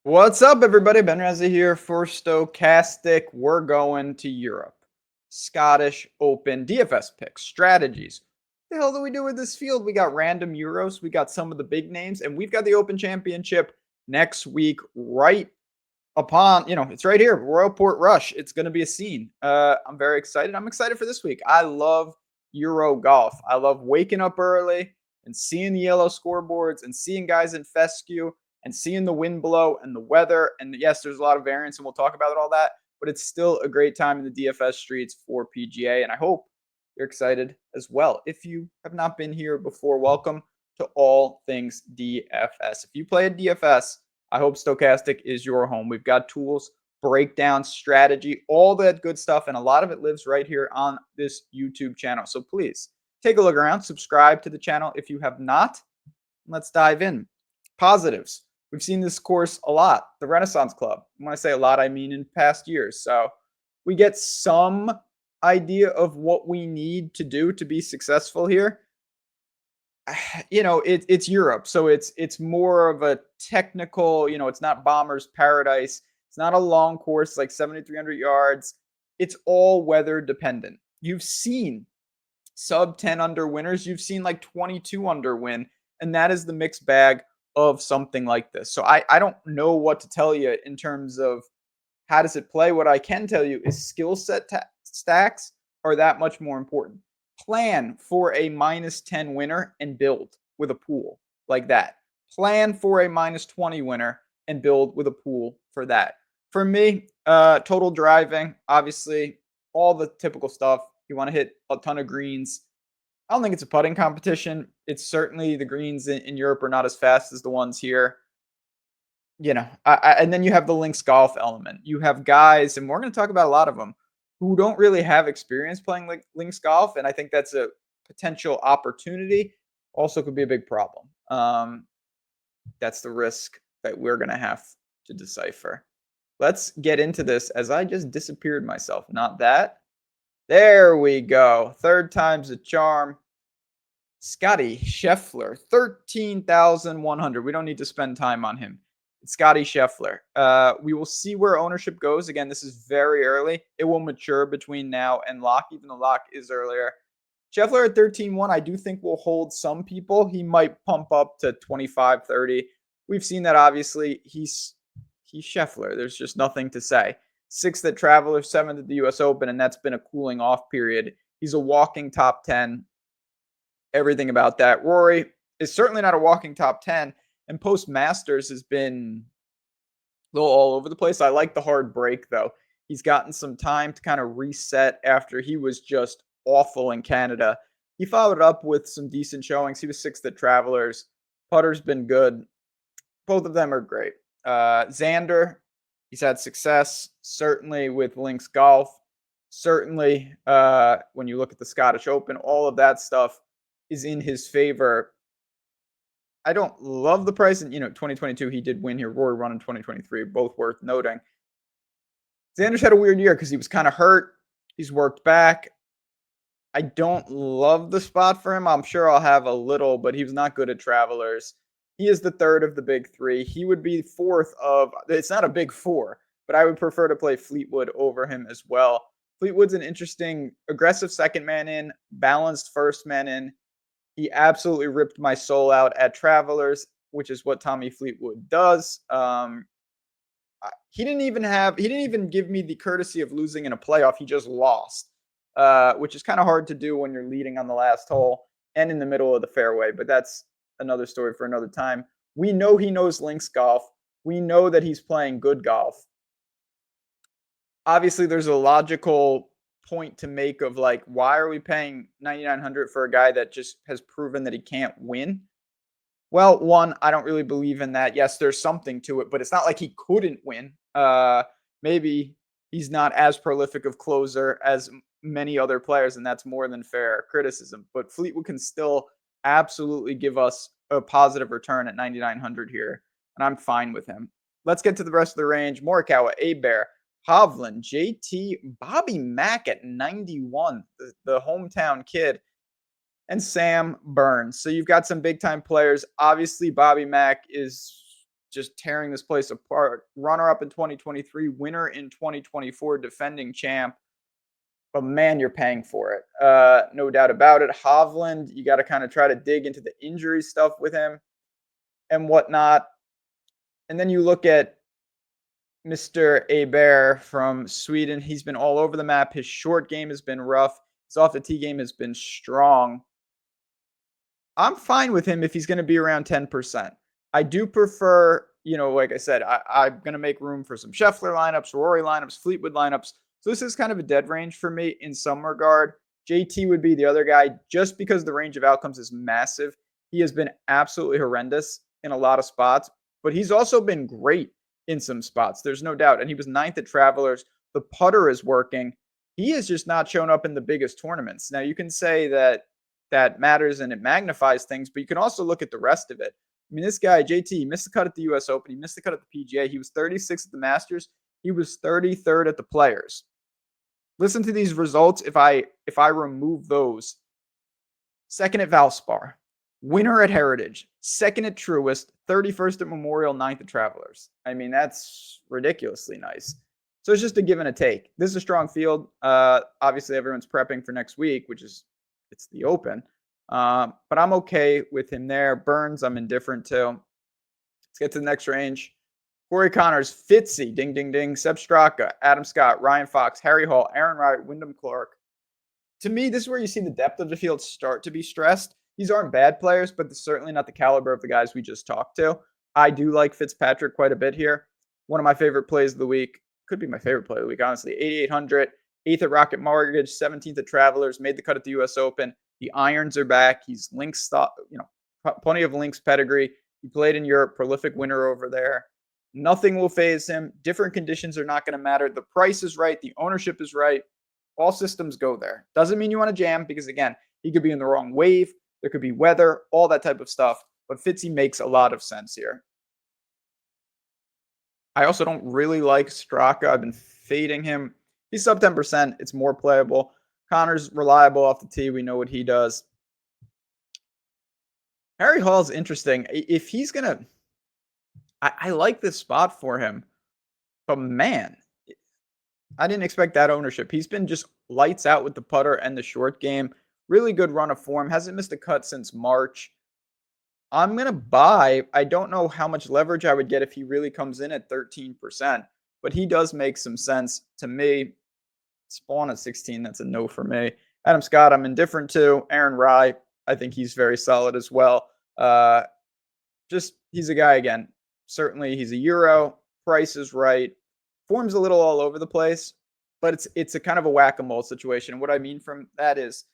What's up, everybody? Ben Reza here for Stokastic. We're going to Europe. Scottish Open DFS picks, strategies. What the hell do we do with this field? We got random Euros, we got some of the big names, and we've got the Open Championship next week, right upon, it's right here, Royal Port Rush. It's going to be a scene. I'm very excited. I'm excited for this week. I love Euro golf. I love waking up early and seeing the yellow scoreboards and seeing guys in fescue and seeing the wind blow and the weather. And yes, there's a lot of variance, and we'll talk about all that, but it's still a great time in the DFS streets for PGA. And I hope you're excited as well. If you have not been here before, welcome to all things DFS. If you play a DFS, I hope Stokastic is your home. We've got tools, breakdown, strategy, all that good stuff, and a lot of it lives right here on this YouTube channel. So please take a look around, subscribe to the channel if you have not. Let's dive in. Positives. We've seen this course a lot. The Renaissance Club. When I say a lot, I mean in past years. So we get some idea of what we need to do to be successful here. It's Europe, so it's more of a technical. It's not Bomber's Paradise. It's not a long course like 7,300 yards. It's all weather dependent. You've seen sub 10 under winners. You've seen like 22 under win, and that is the mixed bag of something like this. So I don't know what to tell you in terms of how does it play. What I can tell you is skill set stacks are that much more important. Plan for a -10 winner and build with a pool like that. Plan for a -20 winner and build with a pool for that. For me, total driving, obviously, all the typical stuff. You want to hit a ton of greens. I don't think it's a putting competition. It's certainly the greens in Europe are not as fast as the ones here. And then you have the links golf element. You have guys, and we're going to talk about a lot of them, who don't really have experience playing links golf, and I think that's a potential opportunity. Also, could be a big problem. That's the risk that we're going to have to decipher. Let's get into this as I just disappeared myself. Not that. There we go. Third time's a charm. Scotty Scheffler, 13,100. We don't need to spend time on him. It's Scotty Scheffler. We will see where ownership goes. Again, this is very early. It will mature between now and lock, even though lock is earlier. Scheffler at 13-1, I do think will hold some people. He might pump up to 25, 30. We've seen that, obviously. He's Scheffler. There's just nothing to say. 6th at Travelers, 7th at the U.S. Open, and that's been a cooling off period. He's a walking top 10. Everything about that. Rory is certainly not a walking top 10, and post Masters has been a little all over the place. I like the hard break, though. He's gotten some time to kind of reset after he was just awful in Canada. He followed up with some decent showings. He was 6th at Travelers. Putter's been good. Both of them are great. Xander, he's had success, certainly with links golf. Certainly, when you look at the Scottish Open, all of that stuff is in his favor. I don't love the price. And, 2022, he did win here. Rory won in 2023, both worth noting. Xander's had a weird year because he was kind of hurt. He's worked back. I don't love the spot for him. I'm sure I'll have a little, but he was not good at Travelers. He is the third of the big three. He would be fourth of, it's not a big four, but I would prefer to play Fleetwood over him as well. Fleetwood's an interesting, aggressive second man in, balanced first man in. He absolutely ripped my soul out at Travelers, which is what Tommy Fleetwood does. He didn't even give me the courtesy of losing in a playoff. He just lost, which is kind of hard to do when you're leading on the last hole and in the middle of the fairway. But that's another story for another time. We know he knows links golf. We know that he's playing good golf. Obviously, there's a logical point to make of like, why are we paying 9,900 for a guy that just has proven that he can't win? Well, one, I don't really believe in that. Yes, there's something to it, but it's not like he couldn't win. Maybe he's not as prolific of closer as many other players, and that's more than fair criticism. But Fleetwood can still absolutely give us a positive return at 9,900 here, and I'm fine with him. Let's get to the rest of the range. Morikawa, A-Bear, Hovland, JT, Bobby Mack at 91, the hometown kid, and Sam Burns. So you've got some big-time players. Obviously, Bobby Mack is just tearing this place apart. Runner-up in 2023, winner in 2024, defending champ. But man, you're paying for it. No doubt about it. Hovland, you got to kind of try to dig into the injury stuff with him and whatnot. And then you look at Mr. Aber from Sweden. He's been all over the map. His short game has been rough. His off the tee game has been strong. I'm fine with him if he's going to be around 10%. I do prefer, like I said, I'm going to make room for some Scheffler lineups, Rory lineups, Fleetwood lineups. So this is kind of a dead range for me in some regard. JT would be the other guy just because the range of outcomes is massive. He has been absolutely horrendous in a lot of spots, but he's also been great in some spots. There's no doubt. And he was 9th at Travelers. The putter is working. He has just not shown up in the biggest tournaments. Now, you can say that matters and it magnifies things, but you can also look at the rest of it. I mean, this guy, JT, missed the cut at the US Open. He missed the cut at the PGA. He was 36th at the Masters. He was 33rd at the Players. Listen to these results if I remove those. 2nd at Valspar, winner at Heritage, 2nd at Truist, 31st at Memorial, 9th at Travelers. I mean, that's ridiculously nice. So it's just a give and a take. This is a strong field. Obviously, everyone's prepping for next week, it's the Open. But I'm okay with him there. Burns, I'm indifferent to. Let's get to the next range. Corey Connors, Fitzy, ding, ding, ding, Seb Straka, Adam Scott, Ryan Fox, Harry Hall, Aaron Wright, Wyndham Clark. To me, this is where you see the depth of the field start to be stressed. These aren't bad players, but they're certainly not the caliber of the guys we just talked to. I do like Fitzpatrick quite a bit here. One of my favorite plays of the week. Could be my favorite play of the week, honestly. 8,800, 8th at Rocket Mortgage, 17th at Travelers, made the cut at the US Open. The irons are back. He's links, plenty of links pedigree. He played in Europe, prolific winner over there. Nothing will phase him. Different conditions are not going to matter. The price is right. The ownership is right. All systems go there. Doesn't mean you want to jam because, again, he could be in the wrong wave. There could be weather, all that type of stuff. But Fitzy makes a lot of sense here. I also don't really like Straka. I've been fading him. He's sub 10%. It's more playable. Connor's reliable off the tee. We know what he does. Harry Hall's interesting. If he's going to... I like this spot for him. But, man, I didn't expect that ownership. He's been just lights out with the putter and the short game. Really good run of form. Hasn't missed a cut since March. I'm going to buy. I don't know how much leverage I would get if he really comes in at 13%. But he does make some sense to me. Spawn at 16, that's a no for me. Adam Scott, I'm indifferent to. Aaron Rye, I think he's very solid as well. He's a guy, again, certainly he's a Euro. Price is right. Form's a little all over the place, but it's a kind of a whack-a-mole situation. And what I mean from that is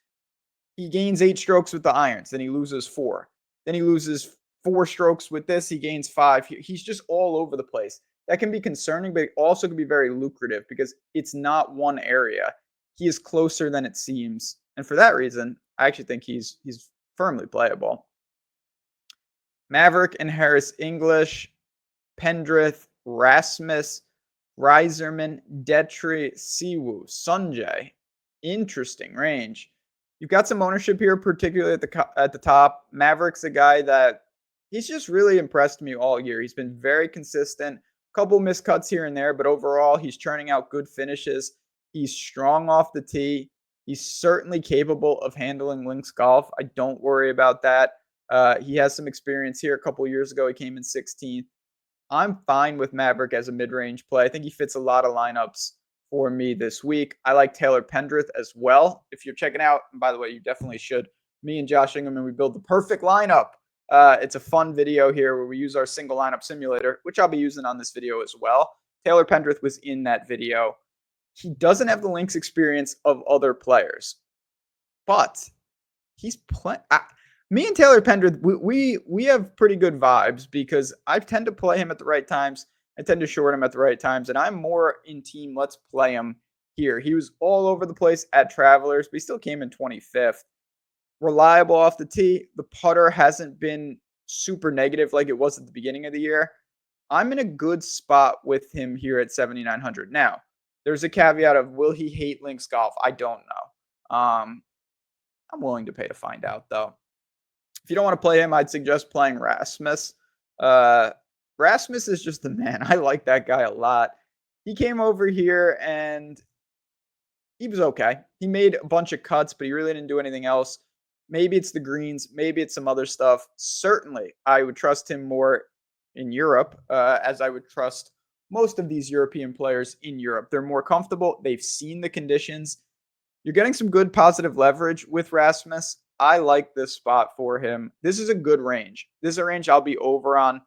he gains 8 strokes with the irons, then he loses 4. Then he loses 4 strokes with this, he gains 5. He's just all over the place. That can be concerning, but it also can be very lucrative because it's not one area. He is closer than it seems. And for that reason, I actually think he's firmly playable. Maverick and Harris English, Pendrith, Rasmus, Reiserman, Detry, Siwoo, Sunjay. Interesting range. You've got some ownership here, particularly at the top. Maverick's a guy that he's just really impressed me all year. He's been very consistent. Couple miscuts here and there, but overall, he's churning out good finishes. He's strong off the tee. He's certainly capable of handling links golf. I don't worry about that. He has some experience here. A couple years ago, he came in 16th. I'm fine with Maverick as a mid-range play. I think he fits a lot of lineups for me this week. I like Taylor Pendrith as well. If you're checking out, and by the way, you definitely should. Me and Josh Ingham, and we build the perfect lineup. It's a fun video here where we use our single lineup simulator, which I'll be using on this video as well. Taylor Pendrith was in that video. He doesn't have the links experience of other players, but he's playing. Me and Taylor Pendrith, we have pretty good vibes because I tend to play him at the right times. I tend to short him at the right times, and I'm more in team let's play him here. He was all over the place at Travelers, but he still came in 25th. Reliable off the tee. The putter hasn't been super negative like it was at the beginning of the year. I'm in a good spot with him here at 7,900. Now, there's a caveat of will he hate links golf? I don't know. I'm willing to pay to find out, though. If you don't want to play him, I'd suggest playing Rasmus. Rasmus is just the man. I like that guy a lot. He came over here and he was okay. He made a bunch of cuts, but he really didn't do anything else. Maybe it's the greens, maybe it's some other stuff. Certainly, I would trust him more in Europe, as I would trust most of these European players in Europe. They're more comfortable. They've seen the conditions. You're getting some good positive leverage with Rasmus. I like this spot for him. This is a good range. This is a range I'll be over on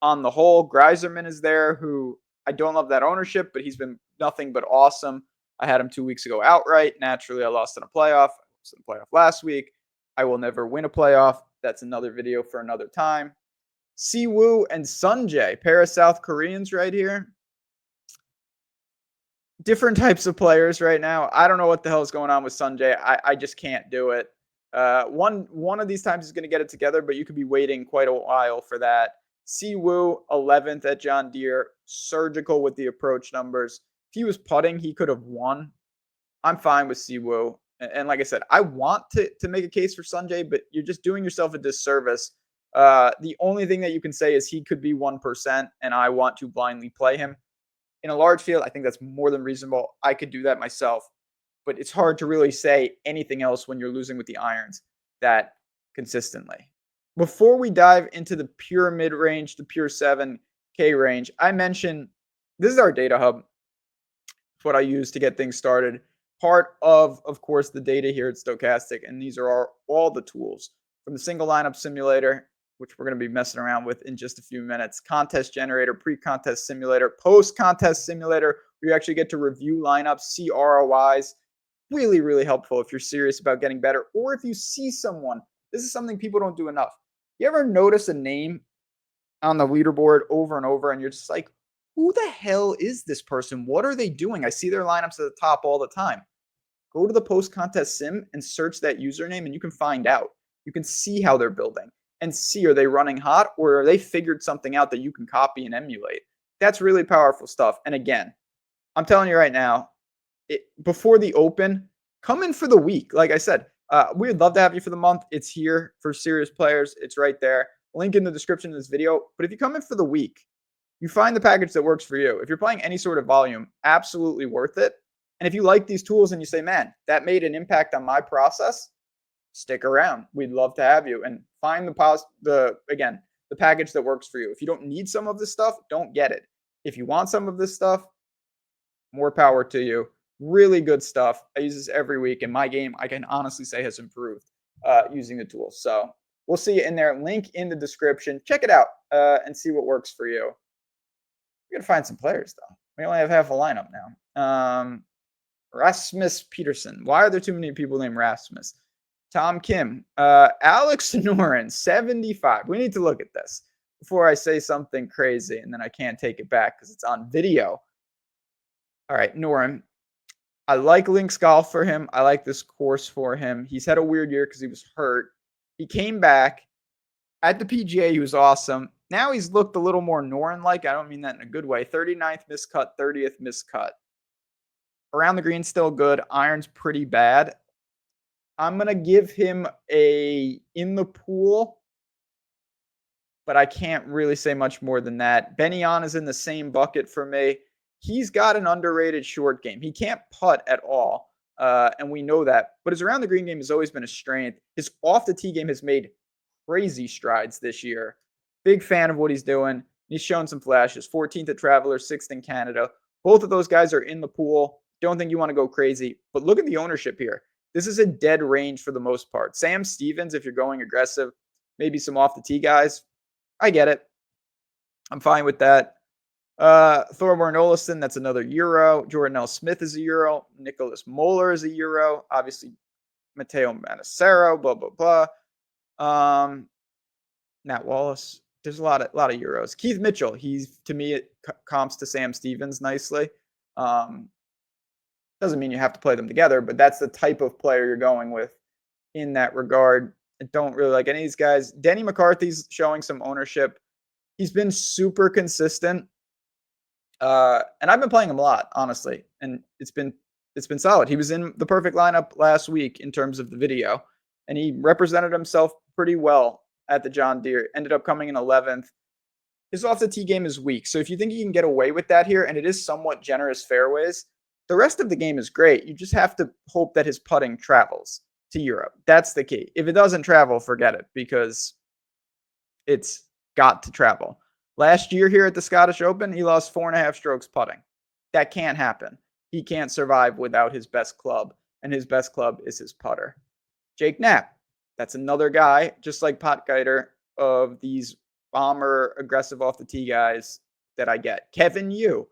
the whole. Greiserman is there, who I don't love that ownership, but he's been nothing but awesome. I had him 2 weeks ago outright. Naturally, I lost in a playoff. I was in a playoff last week. I will never win a playoff. That's another video for another time. Siwoo and Sunjae, pair of South Koreans right here. Different types of players right now. I don't know what the hell is going on with Sunjae. I just can't do it. One of these times he's going to get it together, but you could be waiting quite a while for that. Siwoo, 11th at John Deere, surgical with the approach numbers. If he was putting, he could have won. I'm fine with Siwoo. And like I said, I want to make a case for Sunjae, but you're just doing yourself a disservice. The only thing that you can say is he could be 1%, and I want to blindly play him. In a large field, I think that's more than reasonable. I could do that myself, but it's hard to really say anything else when you're losing with the irons that consistently. Before we dive into the pure mid-range, the pure 7K range, I mentioned this is our data hub. It's what I use to get things started. Part of course, the data here at Stokastic, and these are all the tools from the single lineup simulator, which we're going to be messing around with in just a few minutes, contest generator, pre-contest simulator, post-contest simulator, where you actually get to review lineups, see ROIs. Really, really helpful if you're serious about getting better, or if you see someone. This is something people don't do enough. You ever notice a name on the leaderboard over and over, and you're just like, who the hell is this person? What are they doing? I see their lineups at the top all the time. Go to the post-contest sim and search that username, and you can find out. You can see how they're building and see, are they running hot, or are they figured something out that you can copy and emulate? That's really powerful stuff. And again, I'm telling you right now, before the Open, come in for the week. Like I said, we'd love to have you for the month. It's here for serious players. It's right there. Link in the description of this video. But if you come in for the week, you find the package that works for you. If you're playing any sort of volume, absolutely worth it. And if you like these tools and you say, man, that made an impact on my process, stick around. We'd love to have you, and find the package that works for you. If you don't need some of this stuff, don't get it. If you want some of this stuff, more power to you. Really good stuff. I use this every week, and my game, I can honestly say, has improved using the tools. So we'll see you in there. Link in the description. Check it out and see what works for you. We're gonna find some players though. We only have half a lineup now. Rasmus Peterson. Why are there too many people named Rasmus? Tom Kim. Alex Noren, 75. We need to look at this before I say something crazy and then I can't take it back because it's on video. All right, Noren. I like Links Golf for him. I like this course for him. He's had a weird year because he was hurt. He came back. At the PGA, he was awesome. Now he's looked a little more Noren-like. I don't mean that in a good way. 39th miscut, 30th miscut. Around the green, still good. Iron's pretty bad. I'm going to give him a in the pool, but I can't really say much more than that. Benyon is in the same bucket for me. He's got an underrated short game. He can't putt at all, and we know that. But his around the green game has always been a strength. His off the tee game has made crazy strides this year. Big fan of what he's doing. He's shown some flashes. 14th at Travelers, 6th in Canada. Both of those guys are in the pool. Don't think you want to go crazy, but look at the ownership here. This is a dead range for the most part. Sam Stevens, if you're going aggressive, maybe some off the tee guys. I get it. I'm fine with that. Thorborn Olesen, that's another Euro. Jordan L. Smith is a Euro. Nicholas Moeller is a Euro. Obviously, Matteo Manacero, blah, blah, blah. Matt Wallace. There's a lot of Euros. Keith Mitchell, he's, to me, it comps to Sam Stevens nicely. Doesn't mean you have to play them together, but that's the type of player you're going with in that regard. I don't really like any of these guys. Denny McCarthy's showing some ownership. He's been super consistent. And I've been playing him a lot, honestly. And it's been solid. He was in the perfect lineup last week in terms of the video, and he represented himself pretty well at the John Deere. Ended up coming in 11th. his off the tee game is weak. So if you think he can get away with that here, and it is somewhat generous fairways, the rest of the game is great. You just have to hope that his putting travels to Europe. That's the key. If it doesn't travel, forget it, because it's got to travel. Last year here at the Scottish Open, he lost 4.5 strokes putting. That can't happen. He can't survive without his best club, and his best club is his putter. Jake Knapp, that's another guy, just like Potgieter, of these bomber, aggressive off the tee guys that I get. Kevin Yu,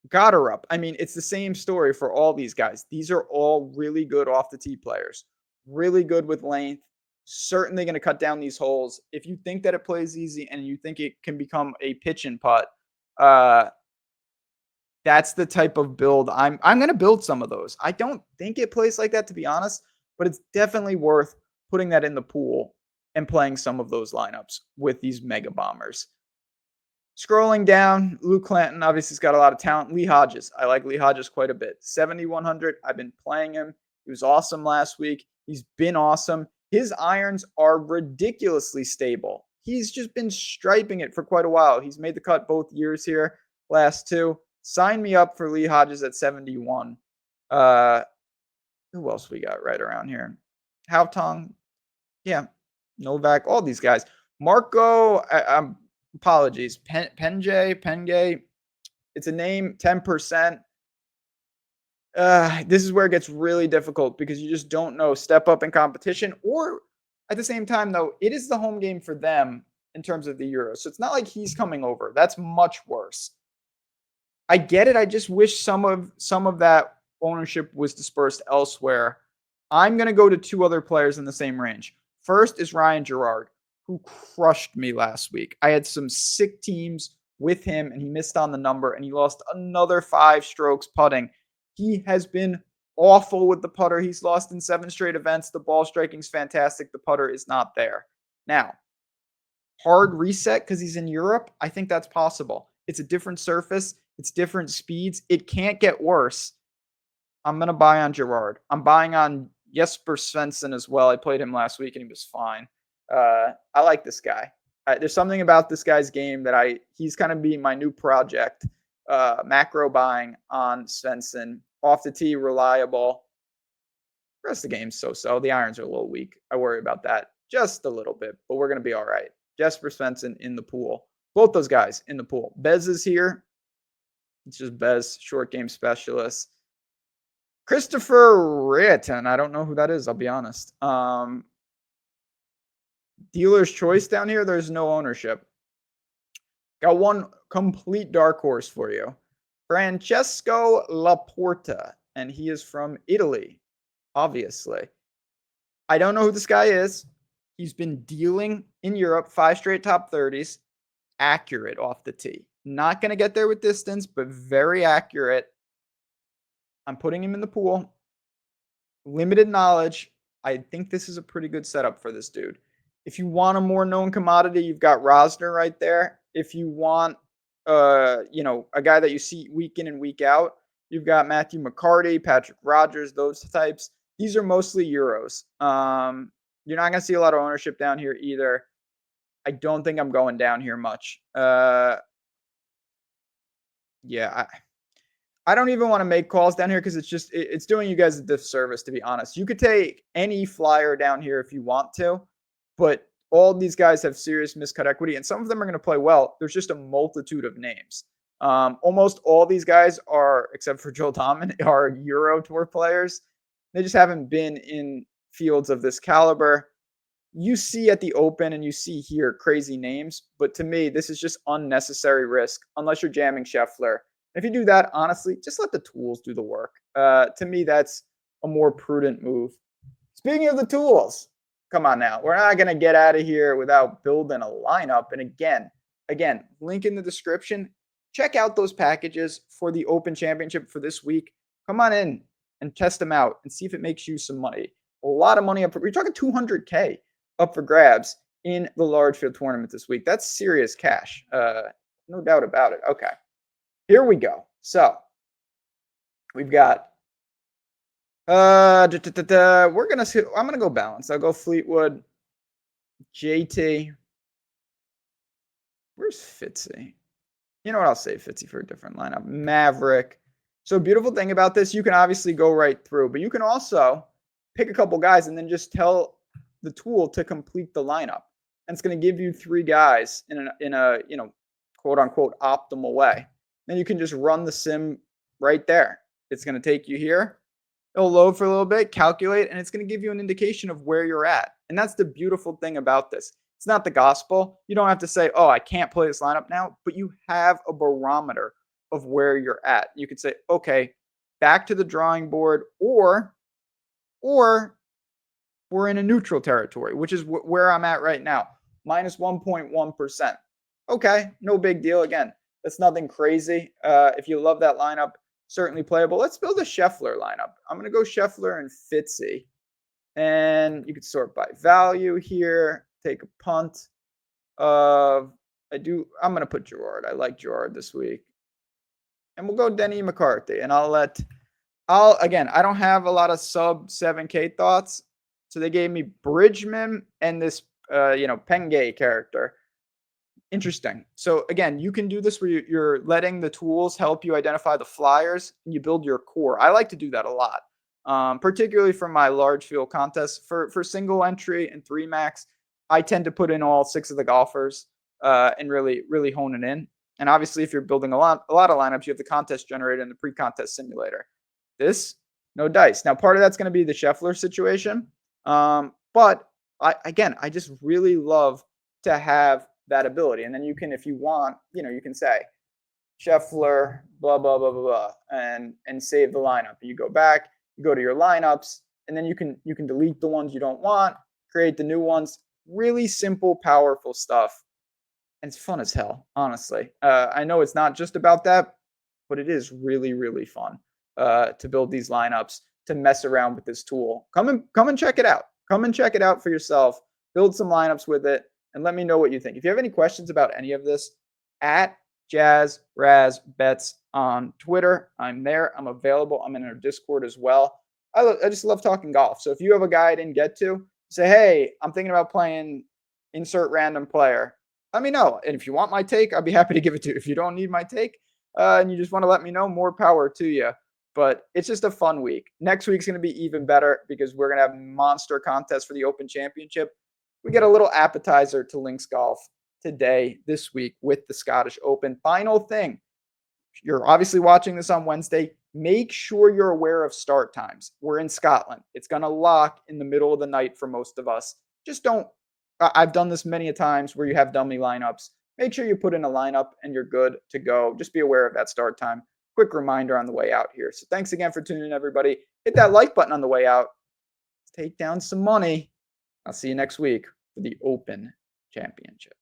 Gotterup. I mean, it's the same story for all these guys. These are all really good off the tee players, really good with length, certainly going to cut down these holes. If you think that it plays easy and you think it can become a pitch and putt, that's the type of build I'm going to build some of those. I don't think it plays like that, to be honest, but it's definitely worth putting that in the pool and playing some of those lineups with these mega bombers. Scrolling down, Luke Clanton obviously has got a lot of talent. Lee Hodges, I like Lee Hodges quite a bit. 7,100, I've been playing him. He was awesome last week. He's been awesome. His irons are ridiculously stable. He's just been striping it for quite a while. He's made the cut both years here, last two. Sign me up for Lee Hodges at 71. Who else we got right around here? Haotong. Yeah. Novak. All these guys. Marco. Apologies. Penge. It's a name. 10%. This is where it gets really difficult because you just don't know. Step up in competition, or at the same time, though, it is the home game for them in terms of the Euros. So it's not like he's coming over. That's much worse. I get it. I just wish some of that ownership was dispersed elsewhere. I'm going to go to two other players in the same range. First is Ryan Gerard, who crushed me last week. I had some sick teams with him, and he missed on the number, and he lost another 5 strokes putting. He has been awful with the putter. He's lost in 7 straight events. The ball striking's fantastic. The putter is not there. Now, hard reset because he's in Europe, I think that's possible. It's a different surface. It's different speeds. It can't get worse. I'm going to buy on Gerard. I'm buying on Jesper Svensson as well. I played him last week, and he was fine. I like this guy. There's something about this guy's game that he's kind of being my new project. Macro buying on Svensson. Off the tee, reliable. The rest of the game's so-so. The irons are a little weak. I worry about that just a little bit, but we're going to be all right. Jesper Svensson in the pool. Both those guys in the pool. Bez is here. It's just Bez, short game specialist. Christopher Riordan. I don't know who that is, I'll be honest. Dealer's choice down here, there's no ownership. Got one complete dark horse for you. Francesco Laporta, and he is from Italy, obviously. I don't know who this guy is. He's been dealing in Europe, 5 straight top 30s, accurate off the tee. Not going to get there with distance, but very accurate. I'm putting him in the pool. Limited knowledge. I think this is a pretty good setup for this dude. If you want a more known commodity, you've got Rosner right there. If you want, a guy that you see week in and week out, you've got Matthew McCarty, Patrick Rogers, those types. These are mostly Euros. You're not going to see a lot of ownership down here either. I don't think I'm going down here much. Yeah, I don't even want to make calls down here because it's doing you guys a disservice, to be honest. You could take any flyer down here if you want to, but all these guys have serious miscut equity, and some of them are going to play well. There's just a multitude of names. Almost all these guys are, except for Joel Dahmen, are Euro Tour players. They just haven't been in fields of this caliber. You see at the Open and you see here crazy names, but to me, this is just unnecessary risk unless you're jamming Scheffler. If you do that, honestly, just let the tools do the work. To me, that's a more prudent move. Speaking of the tools, come on now. We're not going to get out of here without building a lineup. And again, link in the description. Check out those packages for the Open Championship for this week. Come on in and test them out and see if it makes you some money. A lot of money up. We're talking $200K up for grabs in the large field tournament this week. That's serious cash. No doubt about it. Okay. Here we go. So we've got I'm gonna go balance. I'll go Fleetwood, JT, Where's Fitzy? You know what? I'll save Fitzy for a different lineup. Maverick. So beautiful thing about this, you can obviously go right through, but you can also pick a couple guys and then just tell the tool to complete the lineup. And it's going to give you 3 guys in a quote unquote optimal way. Then you can just run the sim right there. It's going to take you here. It'll load for a little bit, calculate, and it's going to give you an indication of where you're at. And that's the beautiful thing about this. It's not the gospel. You don't have to say, oh, I can't play this lineup now, but you have a barometer of where you're at. You could say, okay, back to the drawing board, or we're in a neutral territory, which is where I'm at right now, minus 1.1%. Okay, no big deal. Again, that's nothing crazy. If you love that lineup, certainly playable. Let's build a Scheffler lineup. I'm going to go Scheffler and Fitzy. And you can sort by value here. Take a punt. I'm going to put Gerard. I like Gerard this week. And we'll go Denny McCarthy. And I don't have a lot of sub 7K thoughts. So they gave me Bridgman and this, Pengay character. Interesting. So again, you can do this where you're letting the tools help you identify the flyers and you build your core. I like to do that a lot, particularly for my large field contests. For single entry and 3 max, I tend to put in all 6 of the golfers and really hone it in. And obviously, if you're building a lot of lineups, you have the contest generator and the pre-contest simulator. This, no dice. Now, part of that's going to be the Scheffler situation. But I just really love to have that ability. And then you can, if you want, you can say Scheffler, blah, blah, blah, blah, blah, and save the lineup. You go back, you go to your lineups, and then you can delete the ones you don't want, create the new ones. Really simple, powerful stuff. And it's fun as hell, honestly. I know it's not just about that, but it is really, really fun to build these lineups, to mess around with this tool. Come and check it out. Come and check it out for yourself. Build some lineups with it. And let me know what you think. If you have any questions about any of this, at JazzRazBets on Twitter, I'm there. I'm available. I'm in our Discord as well. I just love talking golf. So if you have a guy I didn't get to, say, hey, I'm thinking about playing insert random player. Let me know. And if you want my take, I'll be happy to give it to you. If you don't need my take and you just want to let me know, more power to you. But it's just a fun week. Next week's going to be even better because we're going to have monster contests for the Open Championship. We get a little appetizer to Links Golf this week with the Scottish Open. Final thing, you're obviously watching this on Wednesday. Make sure you're aware of start times. We're in Scotland. It's going to lock in the middle of the night for most of us. Just don't. I've done this many a times where you have dummy lineups. Make sure you put in a lineup and you're good to go. Just be aware of that start time. Quick reminder on the way out here. So thanks again for tuning in, everybody. Hit that like button on the way out. Take down some money. I'll see you next week for the Open Championship.